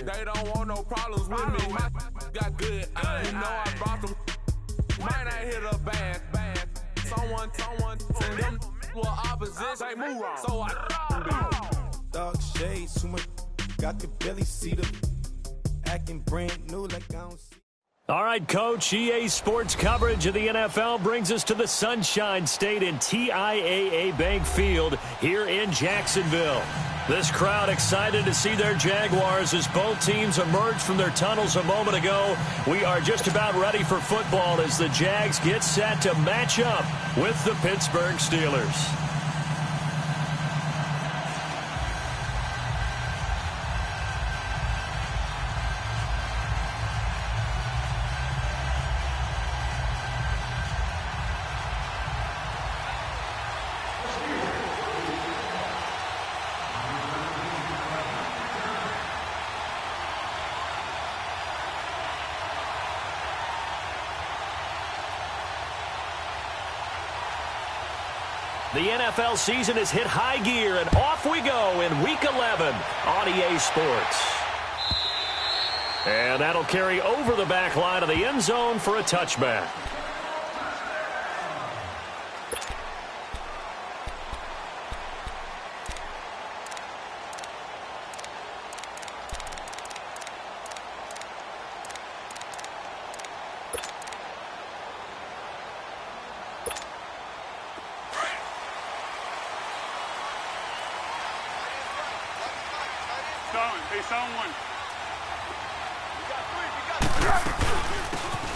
They don't want no problems with me. My got good. You know I brought them. Might not hit a bad. Someone, and them were opposition. They move wrong. So I dog shades, too much. Got the belly seat up. Acting brand new like I don't see. All right, Coach, EA Sports coverage of the NFL brings us to the Sunshine State in TIAA Bank Field here in Jacksonville. This crowd excited to see their Jaguars as both teams emerged from their tunnels a moment ago. We are just about ready for football as the Jags get set to match up with the Pittsburgh Steelers. The NFL season has hit high gear, and off we go in Week 11 on EA Sports. And that'll carry over the back line of the end zone for a touchback.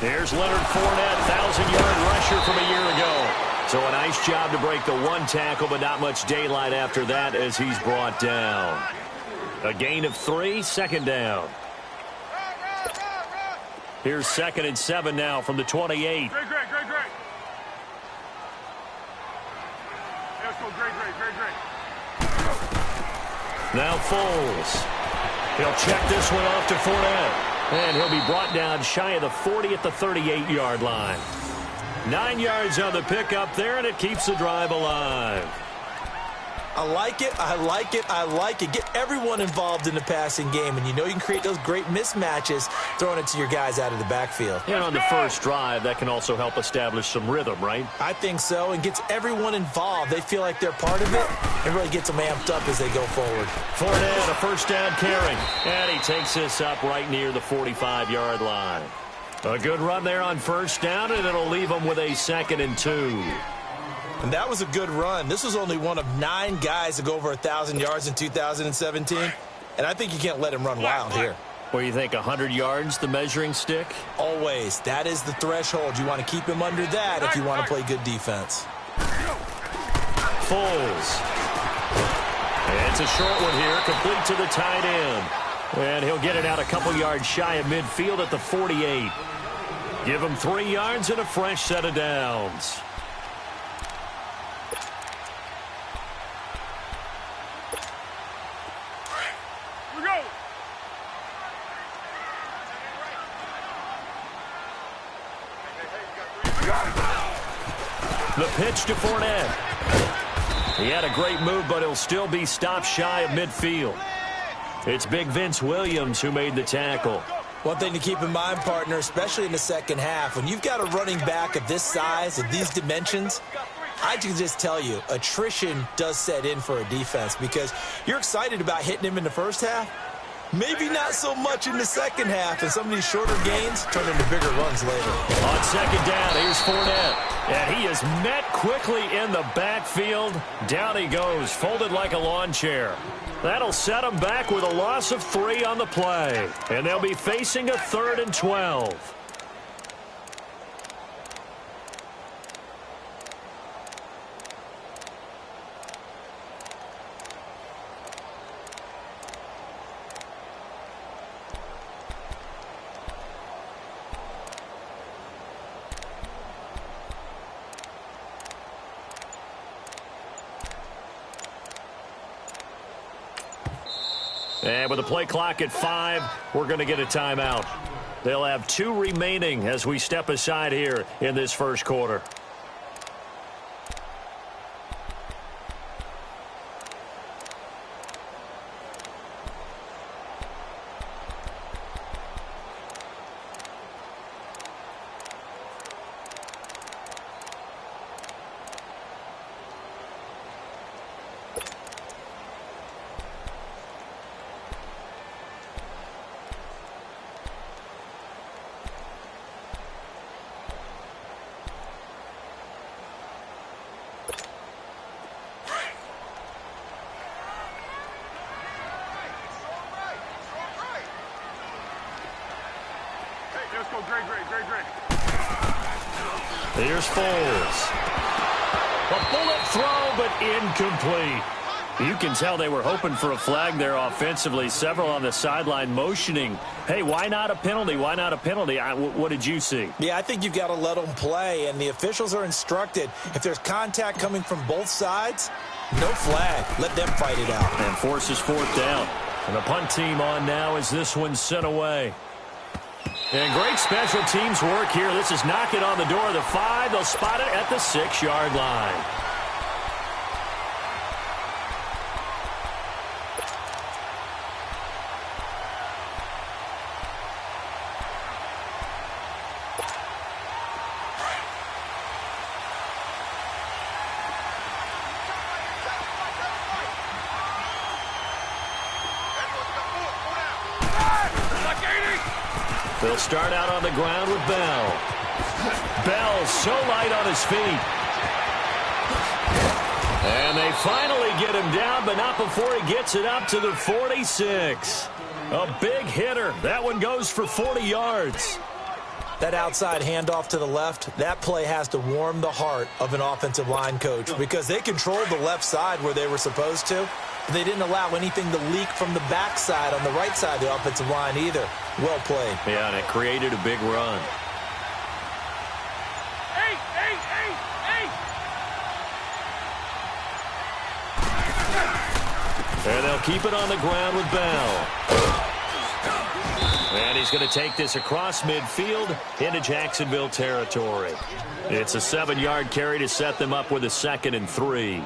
There's Leonard Fournette, 1,000-yard rusher from a year ago. So a nice job to break the one tackle, but not much daylight after that as he's brought down. A gain of 3, second down. Here's 2nd and 7 now from the 28. Great. Let's go, great. Now Foles. He'll check this one off to Fournette. And he'll be brought down shy of the 40 at the 38-yard line. 9 yards on the pickup there, and it keeps the drive alive. I like it. Get everyone involved in the passing game, and you know you can create those great mismatches throwing it to your guys out of the backfield. And on the first drive, that can also help establish some rhythm, right? I think so, and gets everyone involved. They feel like they're part of it, and really gets them amped up as they go forward. Fournette, a first down carry, and he takes this up right near the 45-yard line. A good run there on first down, and it'll leave them with a 2nd and 2. And that was a good run. This was only one of 9 guys to go over 1,000 yards in 2017. And I think you can't let him run wild here. Well, you think 100 yards, the measuring stick? Always. That is the threshold. You want to keep him under that if you want to play good defense. Foles. It's a short one here, complete to the tight end. And he'll get it out a couple yards shy of midfield at the 48. Give him 3 yards and a fresh set of downs. The pitch to Fournette. He had a great move, but he'll still be stopped shy of midfield. It's Big Vince Williams who made the tackle. One thing to keep in mind, partner, especially in the second half, when you've got a running back of this size and these dimensions, I can just tell you, attrition does set in for a defense because you're excited about hitting him in the first half. Maybe not so much in the second half, and some of these shorter gains turn into bigger runs later. On second down, here's Fournette. And he is met quickly in the backfield. Down he goes, folded like a lawn chair. That'll set him back with a loss of 3 on the play. And they'll be facing a 3rd and 12. And with the play clock at 5, we're going to get a timeout. They'll have 2 remaining as we step aside here in this first quarter. Here's Foles. A bullet throw, but incomplete. You can tell they were hoping for a flag there offensively. Several on the sideline motioning, hey, why not a penalty? Why not a penalty? What did you see? Yeah, I think you've got to let them play, and the officials are instructed. If there's contact coming from both sides, no flag. Let them fight it out. And forces fourth down. And the punt team on now as this one's sent away. And great special teams work here. This is knocking on the door of the 5. They'll spot it at the 6-yard line. They'll start out on the ground with Bell. Bell so light on his feet. And they finally get him down, but not before he gets it up to the 46. A big hitter. That one goes for 40 yards. That outside handoff to the left, that play has to warm the heart of an offensive line coach because they controlled the left side where they were supposed to. They didn't allow anything to leak from the backside on the right side of the offensive line either. Well played. Yeah, and it created a big run. And they'll keep it on the ground with Bell. And he's going to take this across midfield into Jacksonville territory. It's a 7-yard carry to set them up with a 2nd and 3.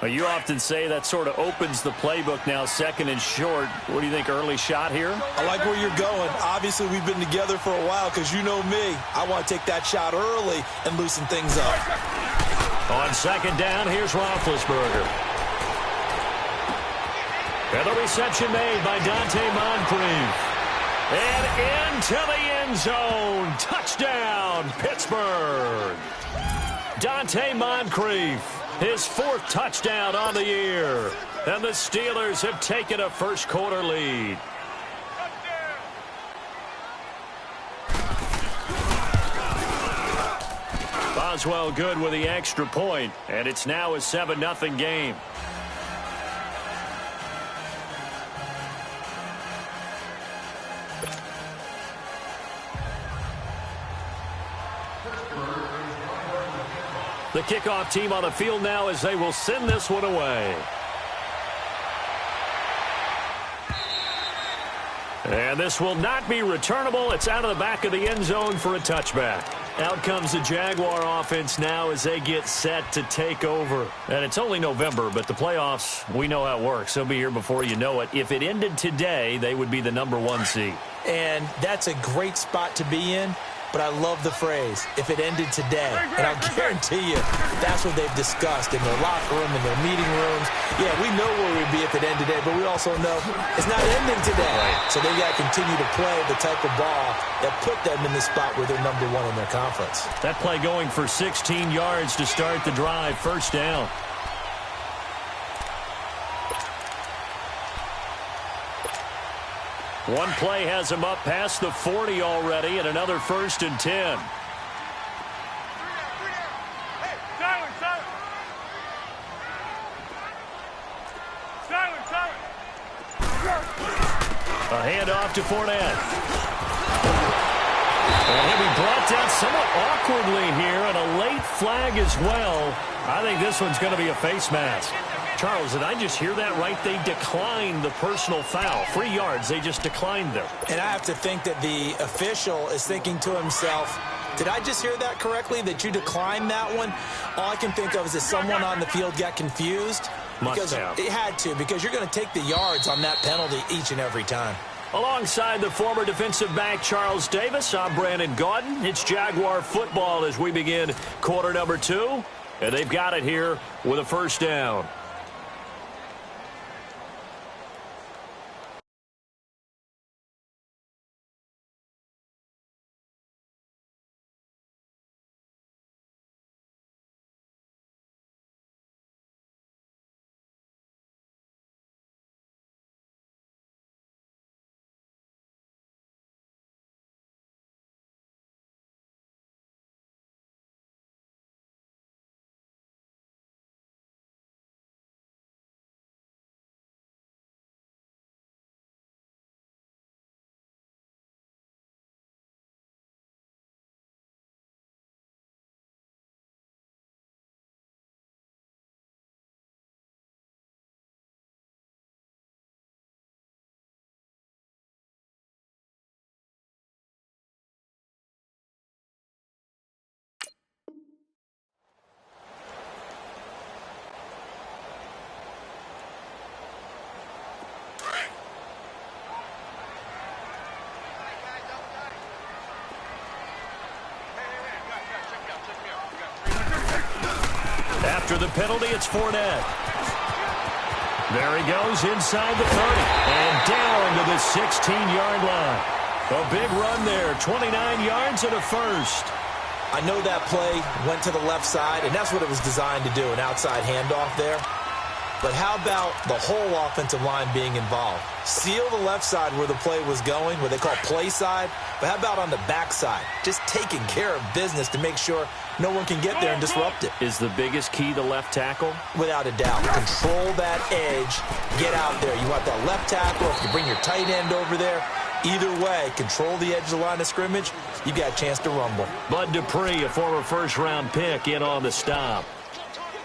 You often say that sort of opens the playbook now, 2nd and short. What do you think, early shot here? I like where you're going. Obviously, we've been together for a while because you know me. I want to take that shot early and loosen things up. On 2nd down, here's Roethlisberger. And the reception made by Dante Moncrief. And into the end zone. Touchdown, Pittsburgh. Dante Moncrief, his 4th touchdown on the year. And the Steelers have taken a first-quarter lead. Boswell good with the extra point, and it's now a 7-0 game. The kickoff team on the field now as they will send this one away. And this will not be returnable. It's out of the back of the end zone for a touchback. Out comes the Jaguar offense now as they get set to take over. And it's only November, but the playoffs, we know how it works. They'll be here before you know it. If it ended today, they would be the #1 seed. And that's a great spot to be in. But I love the phrase, if it ended today. And I'll guarantee you, that's what they've discussed in their locker room, in their meeting rooms. Yeah, we know where we'd be if it ended today, but we also know it's not ending today. Right. So they've got to continue to play the type of ball that put them in the spot where they're #1 in their conference. That play going for 16 yards to start the drive, 1st down. One play has him up past the 40 already, and another 1st and 10. A handoff to Fournette. And he'll be brought down somewhat awkwardly here, and a late flag as well. I think this one's going to be a face mask. Charles, did I just hear that right? They declined the personal foul. 3 yards, they just declined them. And I have to think that the official is thinking to himself, did I just hear that correctly, that you declined that one? All I can think of is that someone on the field got confused. Must have. It had to, because you're going to take the yards on that penalty each and every time. Alongside the former defensive back Charles Davis, I'm Brandon Gaudin. It's Jaguar football as we begin quarter #2. And they've got it here with a 1st down. After the penalty, it's Fournette. There he goes inside the 30 and down to the 16-yard line. A big run there, 29 yards and a first. I know that play went to the left side, and that's what it was designed to do, an outside handoff there. But how about the whole offensive line being involved? Seal the left side where the play was going, what they call play side. But how about on the back side? Just taking care of business to make sure no one can get there and disrupt it. Is the biggest key the left tackle? Without a doubt. Control that edge. Get out there. You want that left tackle. If you bring your tight end over there, either way, control the edge of the line of scrimmage, you got a chance to rumble. Bud Dupree, a former first-round pick, in on the stop.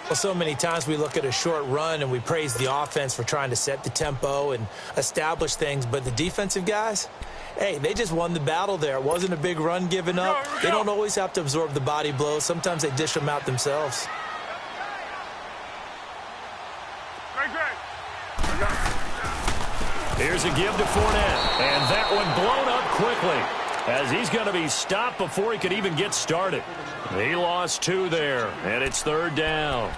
Well, so many times we look at a short run and we praise the offense for trying to set the tempo and establish things, but the defensive guys, hey, they just won the battle there. It wasn't a big run given up. They don't always have to absorb the body blows. Sometimes they dish them out themselves. Here's a give to Fournette, and that one blown up quickly as he's going to be stopped before he could even get started. He lost 2 there, and it's 3rd down.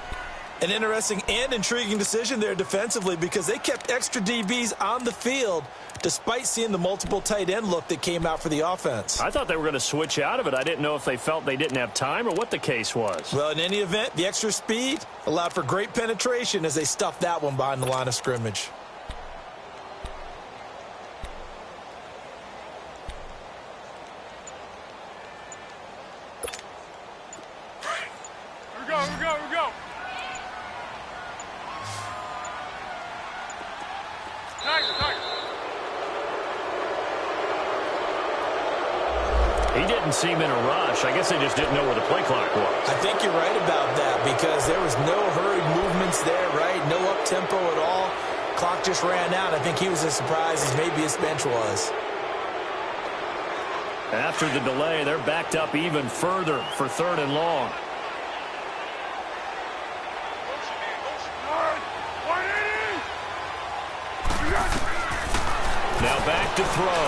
An interesting and intriguing decision there defensively because they kept extra DBs on the field despite seeing the multiple tight end look that came out for the offense. I thought they were going to switch out of it. I didn't know if they felt they didn't have time or what the case was. Well, in any event, the extra speed allowed for great penetration as they stuffed that one behind the line of scrimmage. Here we go. He didn't seem in a rush. I guess they just didn't know where the play clock was. I think you're right about that because there was no hurried movements there, right? No up-tempo at all. Clock just ran out. I think he was as surprised as maybe his bench was. After the delay, they're backed up even further for 3rd and long. Now back to throw.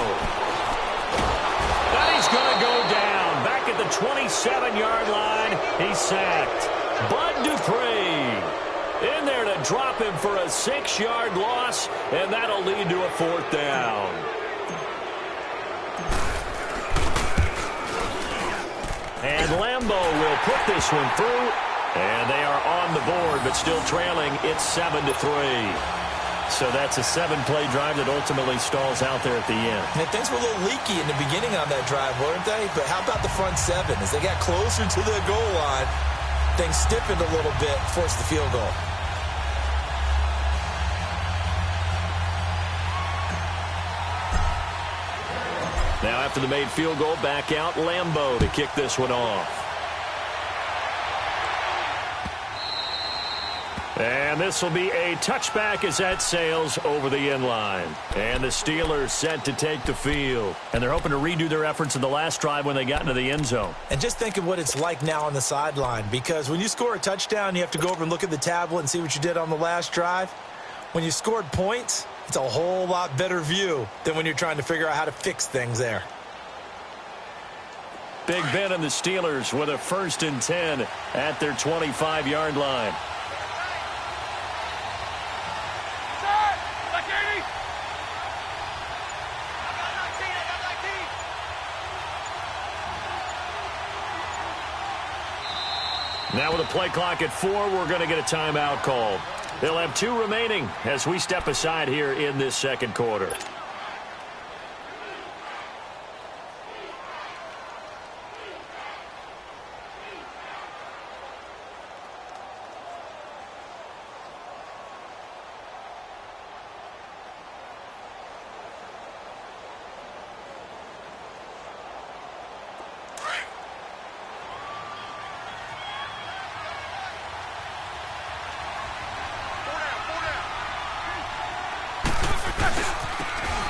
And he's going to go down. Back at the 27-yard line, he's sacked. Bud Dupree in there to drop him for a 6-yard loss, and that'll lead to a 4th down. And Lambeau will put this one through, and they are on the board, but still trailing. It's 7-3. So that's a 7-play drive that ultimately stalls out there at the end. And things were a little leaky in the beginning on that drive, weren't they? But how about the front 7? As they got closer to the goal line, things stiffened a little bit, forced the field goal. Now after the made field goal, back out Lambeau to kick this one off. And this will be a touchback as that sails over the end line. And the Steelers set to take the field. And they're hoping to redo their efforts in the last drive when they got into the end zone. And just think of what it's like now on the sideline. Because when you score a touchdown, you have to go over and look at the tablet and see what you did on the last drive. When you scored points, it's a whole lot better view than when you're trying to figure out how to fix things there. Big Ben and the Steelers with a 1st and 10 at their 25-yard line. Now with a play clock at 4, we're going to get a timeout called. They'll have 2 remaining as we step aside here in this 2nd quarter.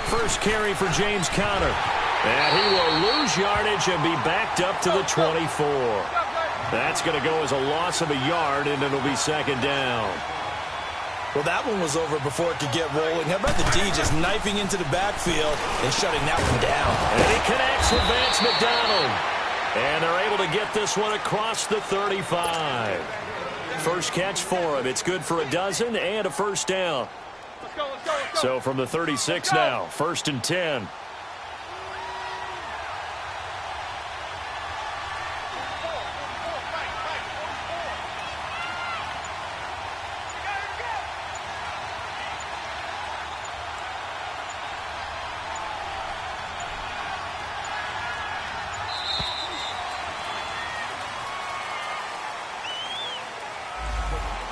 First carry for James Conner. And he will lose yardage and be backed up to the 24. That's going to go as a loss of a yard, and it'll be 2nd down. Well, that one was over before it could get rolling. How about the D just knifing into the backfield and shutting that one down? And he connects with Vance McDonald. And they're able to get this one across the 35. First catch for him. It's good for a dozen and a first down. So from the 36 now, 1st and 10.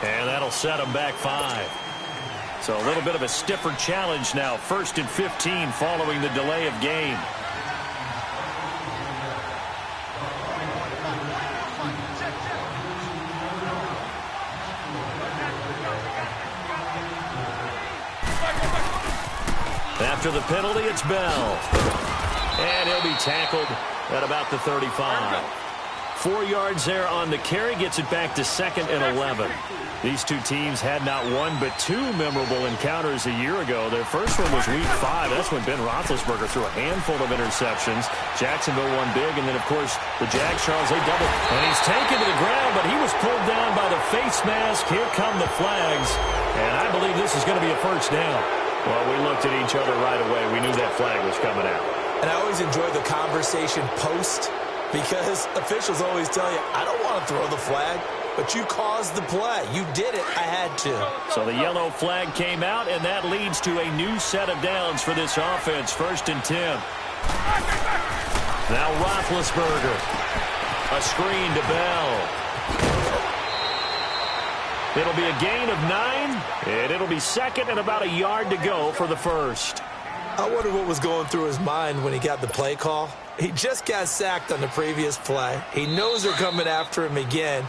And that'll set them back 5. So a little bit of a stiffer challenge now. 1st and 15 following the delay of game. After the penalty, it's Bell. And he'll be tackled at about the 35. 4 yards there on the carry, gets it back to 2nd and 11. These two teams had not one but 2 memorable encounters a year ago. Their first one was Week 5. That's when Ben Roethlisberger threw a handful of interceptions. Jacksonville won big, and then, of course, the Jags, Charles, they doubled. And he's taken to the ground, but he was pulled down by the face mask. Here come the flags, and I believe this is going to be a first down. Well, we looked at each other right away. We knew that flag was coming out. And I always enjoy the conversation post, because officials always tell you, I don't want to throw the flag, but you caused the play. You did it. I had to. So the yellow flag came out, and that leads to a new set of downs for this offense. 1st and 10. Now Roethlisberger. A screen to Bell. It'll be a gain of 9, and it'll be 2nd and about a yard to go for the first. I wonder what was going through his mind when he got the play call. He just got sacked on the previous play. He knows they're coming after him again.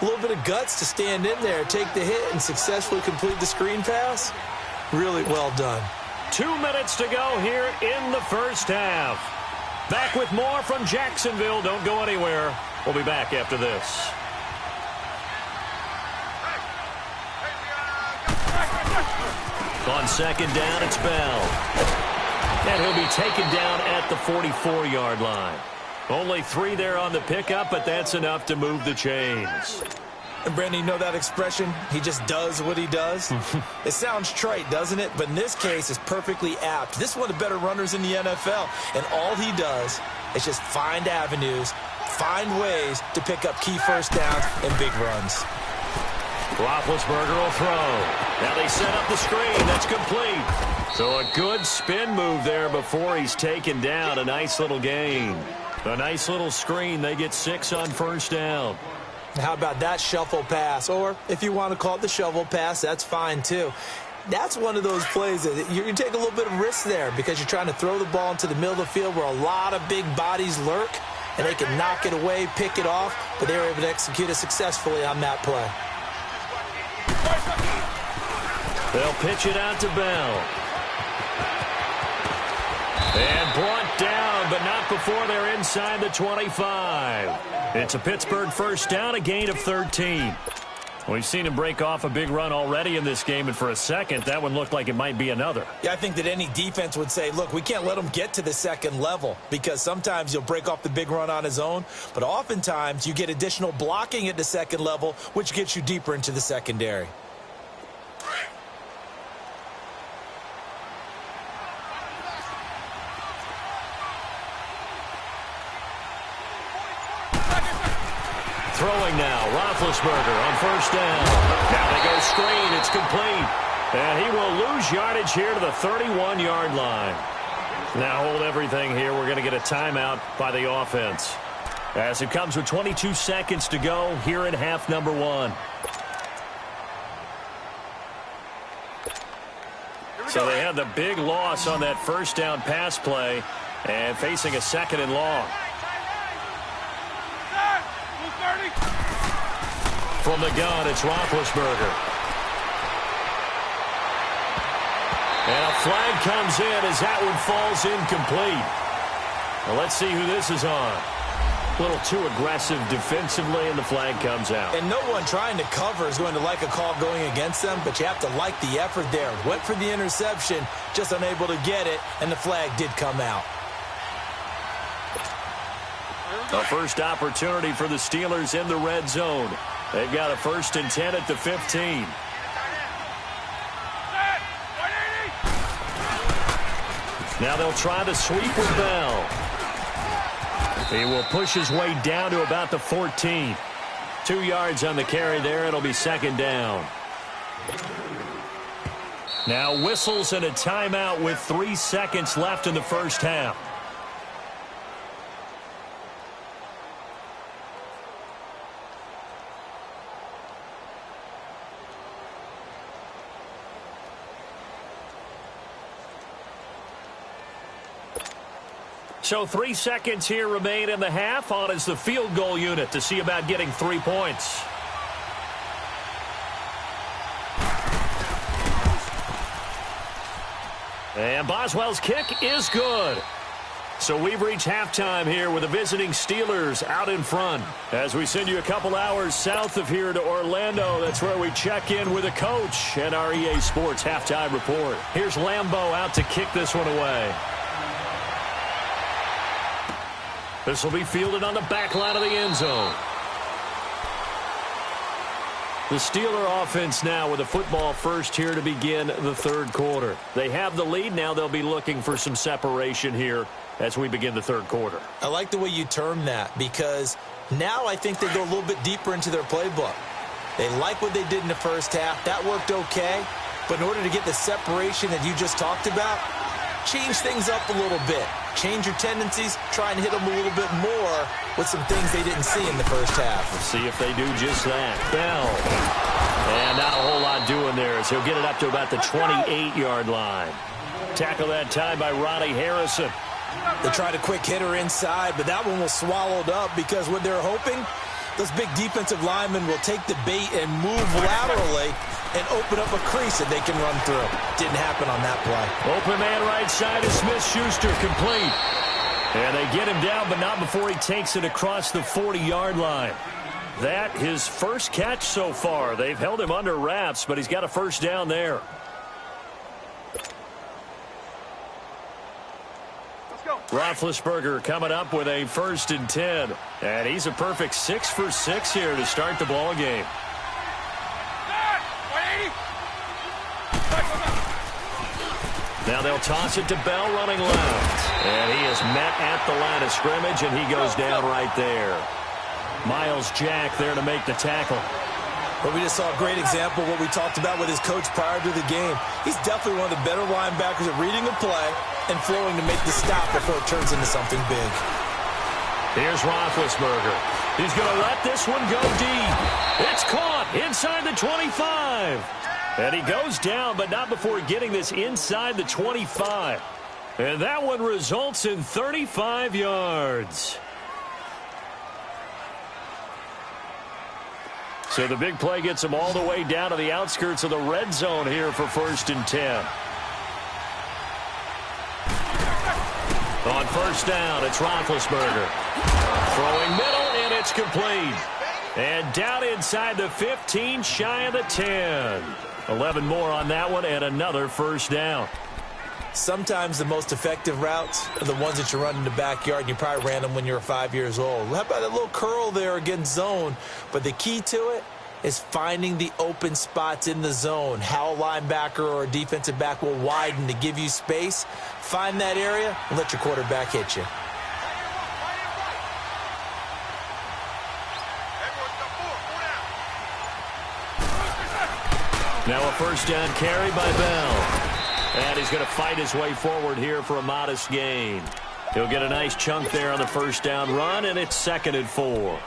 A little bit of guts to stand in there, take the hit, and successfully complete the screen pass. Really well done. 2 minutes to go here in the first half. Back with more from Jacksonville. Don't go anywhere. We'll be back after this. On 2nd down, it's Bell. And he'll be taken down at the 44-yard line. Only 3 there on the pickup, but that's enough to move the chains. And, Brandon, you know that expression? He just does what he does? It sounds trite, doesn't it? But in this case, it's perfectly apt. This is one of the better runners in the NFL. And all he does is just find avenues, find ways to pick up key first downs and big runs. Roethlisberger will throw. Now they set up the screen. That's complete. So a good spin move there before he's taken down. A nice little gain. A nice little screen. They get 6 on first down. How about that shuffle pass? Or if you want to call it the shovel pass, that's fine too. That's one of those plays that you're going to take a little bit of risk there because you're trying to throw the ball into the middle of the field where a lot of big bodies lurk, and they can knock it away, pick it off, but they were able to execute it successfully on that play. They'll pitch it out to Bell. And brought down, but not before they're inside the 25. It's a Pittsburgh first down, a gain of 13. We've seen him break off a big run already in this game, and for a second, that one looked like it might be another. Yeah, I think that any defense would say, look, we can't let him get to the second level because sometimes he'll break off the big run on his own, but oftentimes you get additional blocking at the second level, which gets you deeper into the secondary. Throwing now, Roethlisberger on first down. Now they go screen, it's complete. And he will lose yardage here to the 31-yard line. Now hold everything here. We're going to get a timeout by the offense. As it comes with 22 seconds to go here in half number 1. So they had the big loss on that first down pass play and facing a 2nd and long. From the gun, it's Roethlisberger. And a flag comes in as that one falls incomplete. Well, let's see who this is on. A little too aggressive defensively, and the flag comes out. And no one trying to cover is going to like a call going against them, but you have to like the effort there. Went for the interception, just unable to get it, and the flag did come out. The first opportunity for the Steelers in the red zone. They've got a 1st and 10 at the 15. Now they'll try the sweep with Bell. He will push his way down to about the 14. 2 yards on the carry there. It'll be 2nd down. Now whistles and a timeout with 3 seconds left in the first half. So 3 seconds here remain in the half. On is the field goal unit to see about getting 3 points. And Boswell's kick is good. So we've reached halftime here with the visiting Steelers out in front. As we send you a couple hours south of here to Orlando, that's where we check in with the coach and our EA Sports halftime report. Here's Lambeau out to kick this one away. This will be fielded on the back line of the end zone. The Steeler offense now with a football first here to begin the 3rd quarter. They have the lead. Now they'll be looking for some separation here as we begin the 3rd quarter. I like the way you term that because now I think they go a little bit deeper into their playbook. They like what they did in the first half. That worked okay. But in order to get the separation that you just talked about, change things up a little bit. Change your tendencies. Try and hit them a little bit more with some things they didn't see in the first half. Let's see if they do just that. Bell. And not a whole lot doing there as he'll get it up to about the 28-yard line. Tackle that time by Ronnie Harrison. They tried a quick hitter inside, but that one was swallowed up because what they're hoping, those big defensive linemen will take the bait and move laterally and open up a crease that they can run through. Didn't happen on that play. Open man right side is Smith-Schuster, complete. And they get him down, but not before he takes it across the 40-yard line. That his first catch so far. They've held him under wraps, but he's got a 1st down there. Roethlisberger coming up with a 1st and 10. And he's a perfect 6 for 6 here to start the ball game. Now they'll toss it to Bell running left. And he is met at the line of scrimmage, and he goes down right there. Miles Jack there to make the tackle. But we just saw a great example of what we talked about with his coach prior to the game. He's definitely one of the better linebackers at reading a play and flowing to make the stop before it turns into something big. Here's Roethlisberger. He's going to let this one go deep. It's caught inside the 25. And he goes down, but not before getting this inside the 25. And that one results in 35 yards. So the big play gets him all the way down to the outskirts of the red zone here for 1st and 10. On 1st down, it's Roethlisberger. Throwing middle, and it's complete. And down inside the 15, shy of the 10. 11 more on that one, and another 1st down. Sometimes the most effective routes are the ones that you run in the backyard, and you probably ran them when you were 5 years old. How about that little curl there against zone? But the key to it is finding the open spots in the zone. How a linebacker or a defensive back will widen to give you space. Find that area and let your quarterback hit you. Now a 1st down carry by Bell. And he's going to fight his way forward here for a modest gain. He'll get a nice chunk there on the 1st down run, and it's 2nd and 4.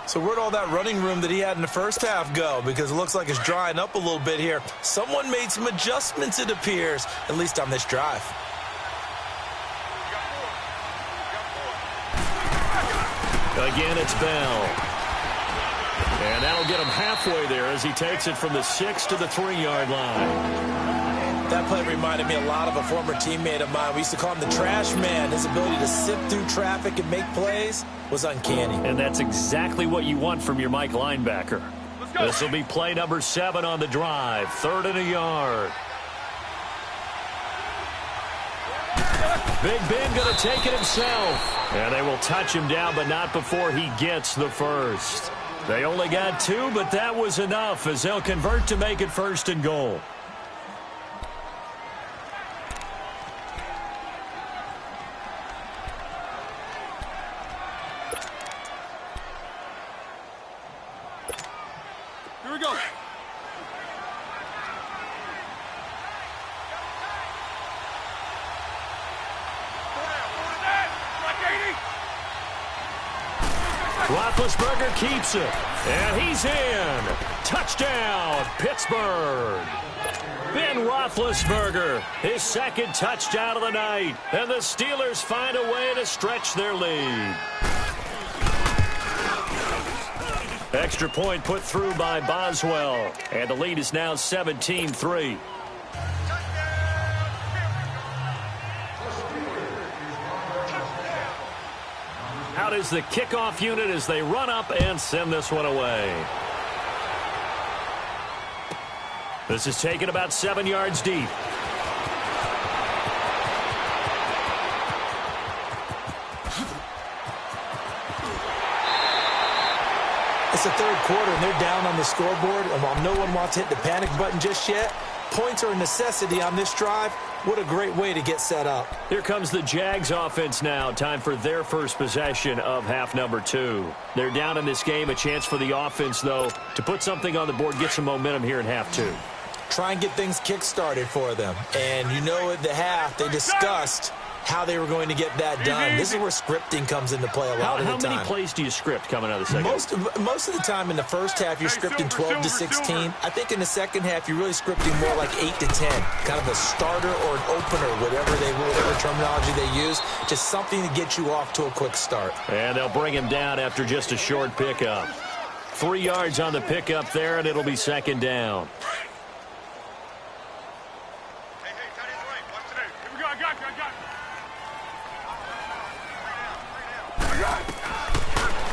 So where'd all that running room that he had in the first half go? Because it looks like it's drying up a little bit here. Someone made some adjustments, it appears, at least on this drive. Again, it's Bell. And that'll get him halfway there as he takes it from the 6 to the 3-yard line. That play reminded me a lot of a former teammate of mine. We used to call him the trash man. His ability to sift through traffic and make plays was uncanny. And that's exactly what you want from your Mike linebacker. This will be play number 7 on the drive. 3rd and a yard. Big Ben going to take it himself. And they will touch him down, but not before he gets the 1st. They only got 2, but that was enough as they'll convert to make it 1st and goal. Here we go. Roethlisberger keeps it, and he's in. Touchdown, Pittsburgh. Ben Roethlisberger, his 2nd touchdown of the night, and the Steelers find a way to stretch their lead. Extra point put through by Boswell, and the lead is now 17-3. Out is the kickoff unit as they run up and send this one away. This is taken about 7 yards deep. It's the 3rd quarter, and they're down on the scoreboard. And while no one wants to hit the panic button just yet, points are a necessity on this drive. What a great way to get set up. Here comes the Jags offense now. Time for their first possession of half number 2. They're down in this game. A chance for the offense, though, to put something on the board, get some momentum here in half 2. Try and get things kick-started for them. And you know at the half, they discussed how they were going to get that done. This is where scripting comes into play a lot of the time. How many plays do you script coming out of the second? Most of the time in the first half, you're scripting 12 to 16. I think in the second half, you're really scripting more like 8 to 10. Kind of a starter or an opener, whatever terminology they use. Just something to get you off to a quick start. And they'll bring him down after just a short pickup. 3 yards on the pickup there, and it'll be 2nd down.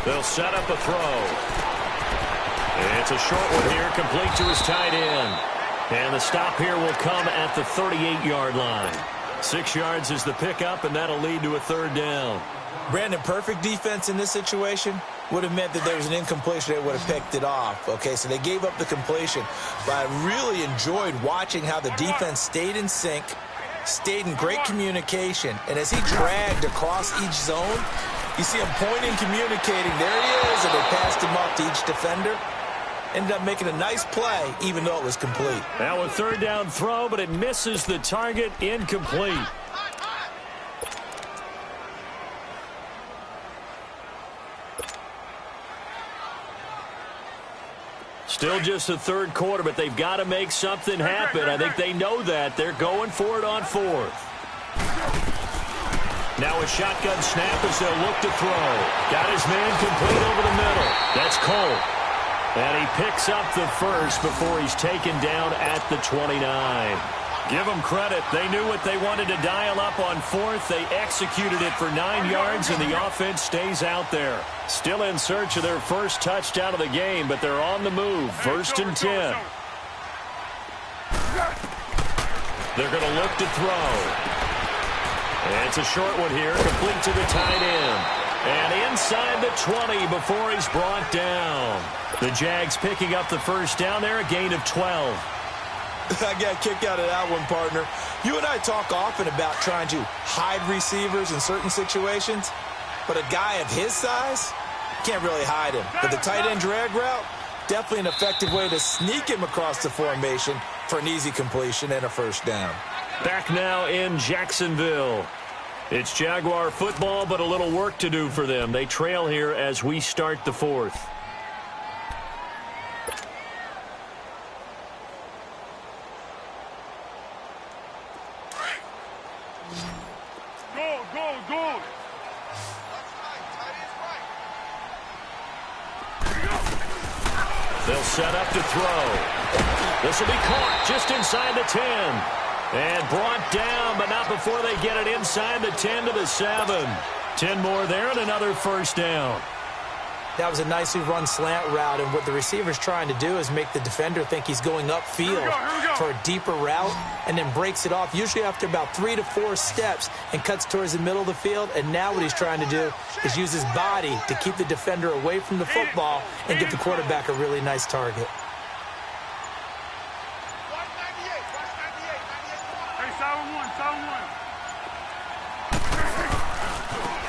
They'll set up a throw. It's a short one here, complete to his tight end. And the stop here will come at the 38-yard line. 6 yards is the pickup, and that'll lead to a 3rd down. Brandon, perfect defense in this situation would have meant that there was an incompletion. They would have picked it off. Okay, so they gave up the completion. But I really enjoyed watching how the defense stayed in sync, stayed in great communication. And as he dragged across each zone, you see him pointing, communicating. There he is, and they passed him off to each defender. Ended up making a nice play, even though it was complete. Now a 3rd down throw, but it misses the target, incomplete. Still just the 3rd quarter, but they've got to make something happen. I think they know that. They're going for it on 4th. Now a shotgun snap as they'll look to throw. Got his man complete over the middle. That's Cole. And he picks up the first before he's taken down at the 29. Give them credit. They knew what they wanted to dial up on 4th. They executed it for 9 yards, and the offense stays out there. Still in search of their first touchdown of the game, but they're on the move. 1st and 10. They're going to look to throw. And it's a short one here, complete to the tight end. And inside the 20 before he's brought down. The Jags picking up the first down there, a gain of 12. I got a kick out of that one, partner. You and I talk often about trying to hide receivers in certain situations, but a guy of his size, can't really hide him. But the tight end drag route, definitely an effective way to sneak him across the formation for an easy completion and a 1st down. Back now in Jacksonville. It's Jaguar football, but a little work to do for them. They trail here as we start the 4th. Go. They'll set up to throw. This will be caught just inside the 10. And brought down, but not before they get it inside the 10 to the 7. 10 more there and another 1st down. That was a nicely run slant route, and what the receiver's trying to do is make the defender think he's going upfield for a deeper route and then breaks it off, usually after about 3 to 4 steps, and cuts towards the middle of the field. And now what he's trying to do is use his body to keep the defender away from the football and give the quarterback a really nice target.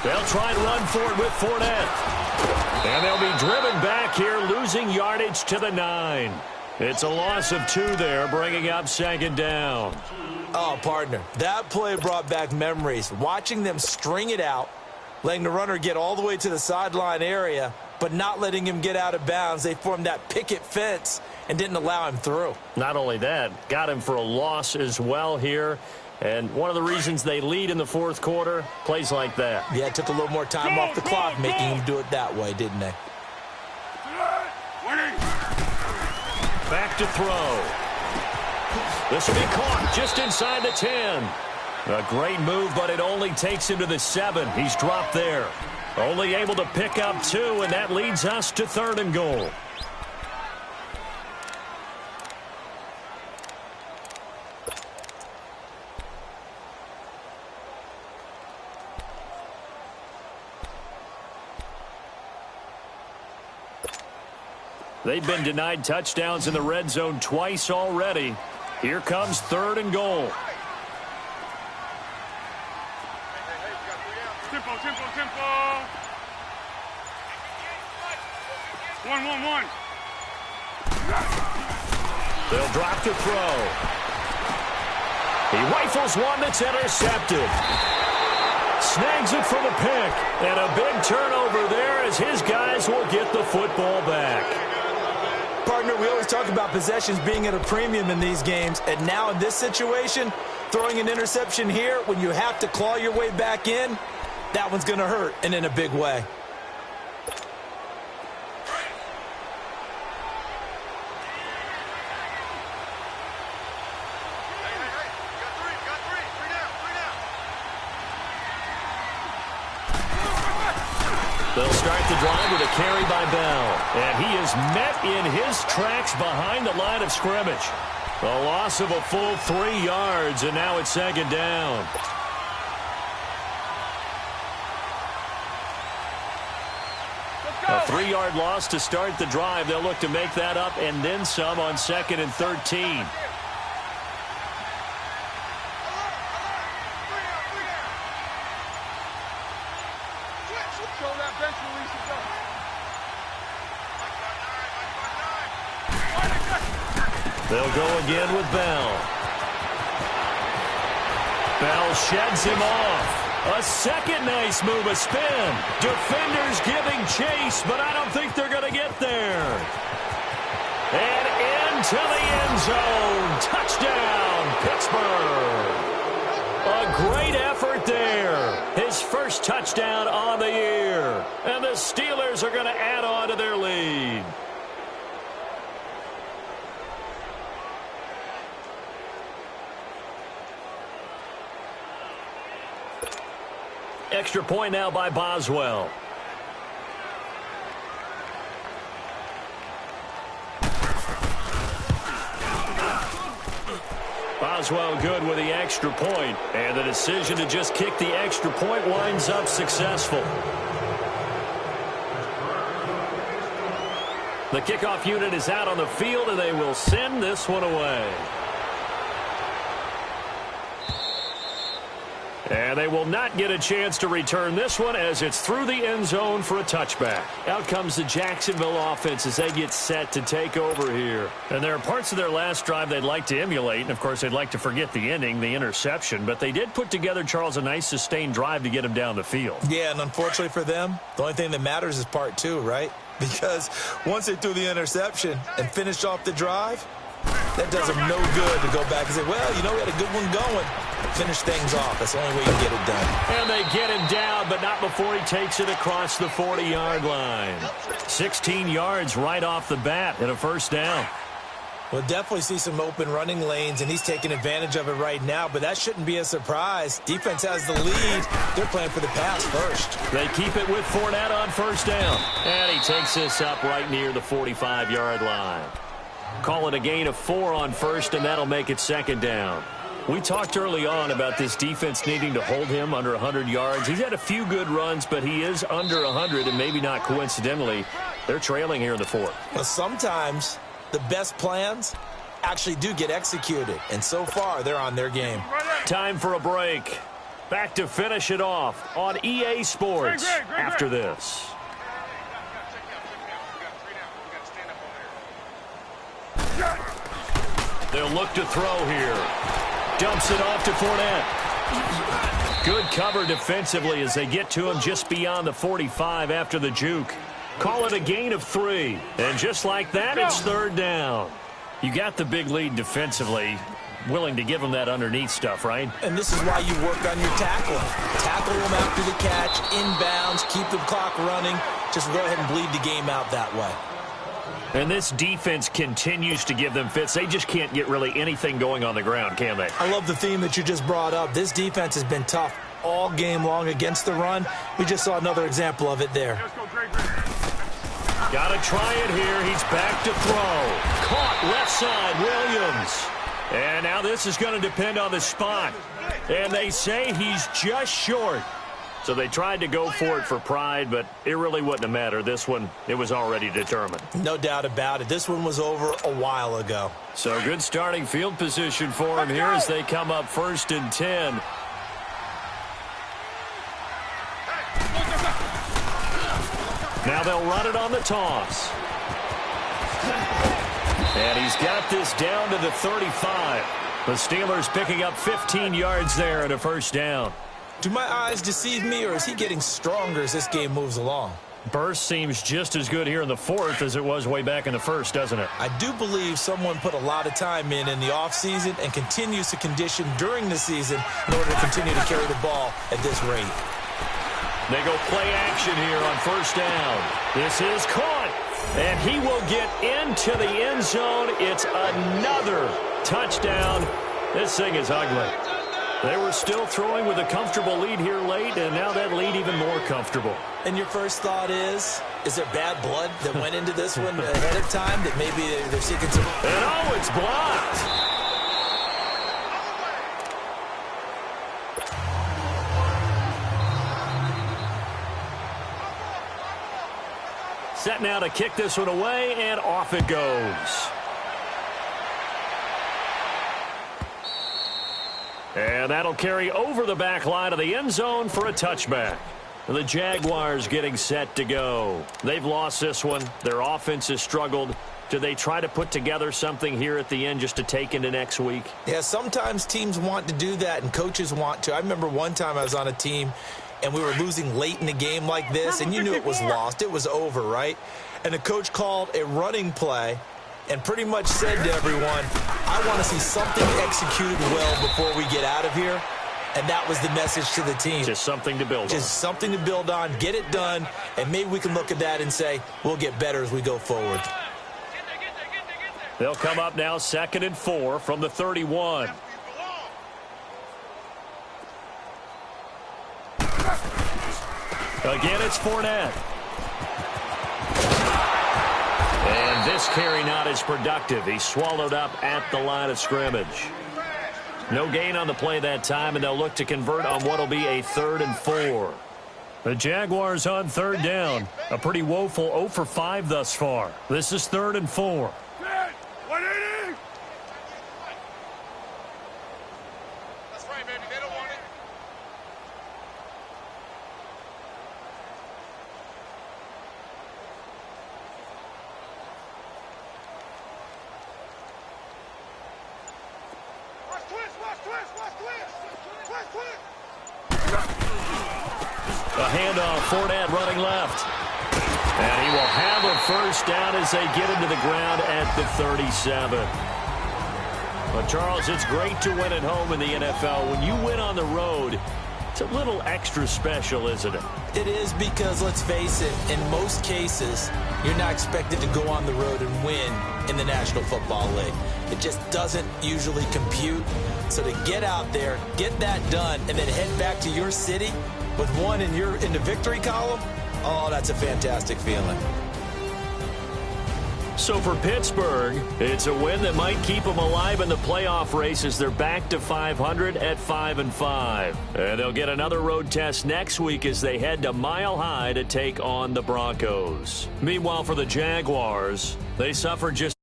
They'll try and run for it with Fournette. And they'll be driven back here, losing yardage to the 9. It's a loss of 2 there, bringing up 2nd down. Oh, partner, that play brought back memories. Watching them string it out, letting the runner get all the way to the sideline area, but not letting him get out of bounds. They formed that picket fence and didn't allow him through. Not only that, got him for a loss as well here. And one of the reasons they lead in the 4th quarter, plays like that. Yeah, it took a little more time off the clock, making him do it that way, didn't they? Back to throw. This will be caught just inside the 10. A great move, but it only takes him to the 7. He's dropped there. Only able to pick up 2, and that leads us to 3rd and goal. They've been denied touchdowns in the red zone twice already. Here comes 3rd and goal. Tempo. 1-1-1. They'll drop to throw. He rifles one that's intercepted. Snags it for the pick. And a big turnover there as his guys will get the football back. Partner, we always talk about possessions being at a premium in these games, and now in this situation, throwing an interception here when you have to claw your way back in, that one's going to hurt, and in a big way. They'll start the drive with a carry by Bell. And he is met in his tracks behind the line of scrimmage. A loss of a full 3 yards, and now it's 2nd down. A 3-yard loss to start the drive. They'll look to make that up and then some on 2nd and 13. They'll go again with Bell. Bell sheds him off. A second nice move, a spin. Defenders giving chase, but I don't think they're going to get there. And into the end zone. Touchdown, Pittsburgh. A great effort there. His first touchdown on the year. And the Steelers are going to add on to their lead. Extra point now by Boswell. Boswell good with the extra point, and the decision to just kick the extra point winds up successful. The kickoff unit is out on the field, and they will send this one away. And they will not get a chance to return this one as it's through the end zone for a touchback. Out comes the Jacksonville offense as they get set to take over here. And there are parts of their last drive they'd like to emulate. And, of course, they'd like to forget the ending, the interception. But they did put together, Charles, a nice sustained drive to get them down the field. Yeah, and unfortunately for them, the only thing that matters is part 2, right? Because once they threw the interception and finished off the drive, that does them no good to go back and say, well, you know, we had a good one going. Finish things off. That's the only way you can get it done. And they get him down, but not before he takes it across the 40-yard line. 16 yards right off the bat and a first down. We'll definitely see some open running lanes, and he's taking advantage of it right now, but that shouldn't be a surprise. Defense has the lead. They're playing for the pass first. They keep it with Fournette on first down. And he takes this up right near the 45-yard line. Call it a gain of 4 on first, and that'll make it second down. We talked early on about this defense needing to hold him under 100 yards. He's had a few good runs, but he is under 100, and maybe not coincidentally, they're trailing here in the fourth. Well, sometimes the best plans actually do get executed, and so far they're on their game. Time for a break. Back to finish it off on EA Sports after this. They'll look to throw here. Dumps it off to Fournette. Good cover defensively as they get to him just beyond the 45 after the juke. Call it a gain of 3. And just like that, it's third down. You got the big lead defensively. Willing to give them that underneath stuff, right? And this is why you work on your tackling. Tackle them after the catch, inbounds, keep the clock running. Just go ahead and bleed the game out that way. And this defense continues to give them fits. They just can't get really anything going on the ground, can they? I love the theme that you just brought up. This defense has been tough all game long against the run. We just saw another example of it there. Got to try it here. He's back to throw. Caught left side, Williams. And now this is going to depend on the spot. And they say he's just short. So they tried to go for it for pride, but it really wouldn't have mattered. This one, it was already determined. No doubt about it. This one was over a while ago. So good starting field position for him here as they come up 1st and 10. Now they'll run it on the toss. And he's got this down to the 35. The Steelers picking up 15 yards there and a first down. Do my eyes deceive me, or is he getting stronger as this game moves along? Burst seems just as good here in the fourth as it was way back in the first, doesn't it? I do believe someone put a lot of time in the offseason and continues to condition during the season in order to continue to carry the ball at this rate. They go play action here on first down. This is caught, and he will get into the end zone. It's another touchdown. This thing is ugly. They were still throwing with a comfortable lead here late, and now that lead even more comfortable. And your first thought is there bad blood that went into this one ahead of time that maybe they're seeking some... And oh, it's blocked. Set now to kick this one away, and off it goes. And that'll carry over the back line of the end zone for a touchback. The Jaguars getting set to go. They've lost this one. Their offense has struggled. Do they try to put together something here at the end just to take into next week? Yeah, sometimes teams want to do that and coaches want to. I remember one time I was on a team and we were losing late in the game like this, and you knew it was lost. It was over, right? And the coach called a running play and pretty much said to everyone, I want to see something executed well before we get out of here. And that was the message to the team. Just something to build on. Just something to build on, get it done, and maybe we can look at that and say, we'll get better as we go forward. They'll come up now 2nd and 4 from the 31. Again, it's Fournette. And this carry not as productive. He's swallowed up at the line of scrimmage. No gain on the play that time, and they'll look to convert on what will be a 3rd and 4. The Jaguars on 3rd down. A pretty woeful 0 for 5 thus far. This is 3rd and 4. That's right, baby. They don't want it. A handoff, Fournette running left. And he will have a first down as they get into the ground at the 37. But, Charles, it's great to win at home in the NFL. When you win on the road, It's a little extra special, isn't it? It is, because let's face it, in most cases, you're not expected to go on the road and win in the National Football League. It just doesn't usually compute. So to get out there, get that done, and then head back to your city with one in the victory column, oh, that's a fantastic feeling. So for Pittsburgh, it's a win that might keep them alive in the playoff race as they're back to 500 at 5-5. And they'll get another road test next week as they head to Mile High to take on the Broncos. Meanwhile, for the Jaguars, they suffered just